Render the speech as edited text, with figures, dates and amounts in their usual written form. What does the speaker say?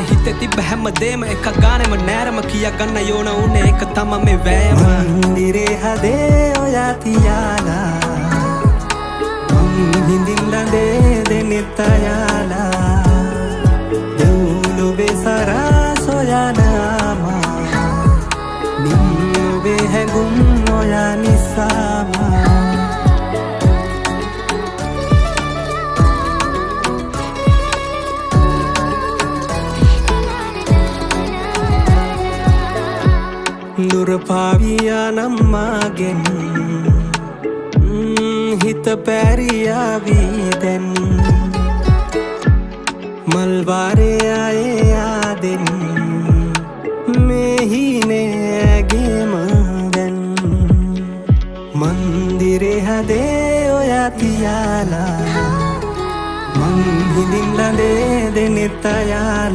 මේ හිතේ තිබ්බ හැමදේම එක ගානෙම නෑරම කියා ගන්න යෝන උනේ එක තම මේ වෑයම මන්දිරේ හදේ ඔයා තියාලා හිඳින්නදේ දෙනෙත් අයාලා දෙව්ලොවේ සරා සොයනාමා නින්නොවේ හැඟුම් ඔයා නිසාමා දුර පාවියා නම්මාගෙන් හිත පැරියාවී දැන් මල්වාරේ ආයේ ආදෙන් මෙහිනෑගේම දැන් මන්දිරේ හදේ ඔයා තියාලා මං හිඳින්නදේ දෙනෙත් අයාලා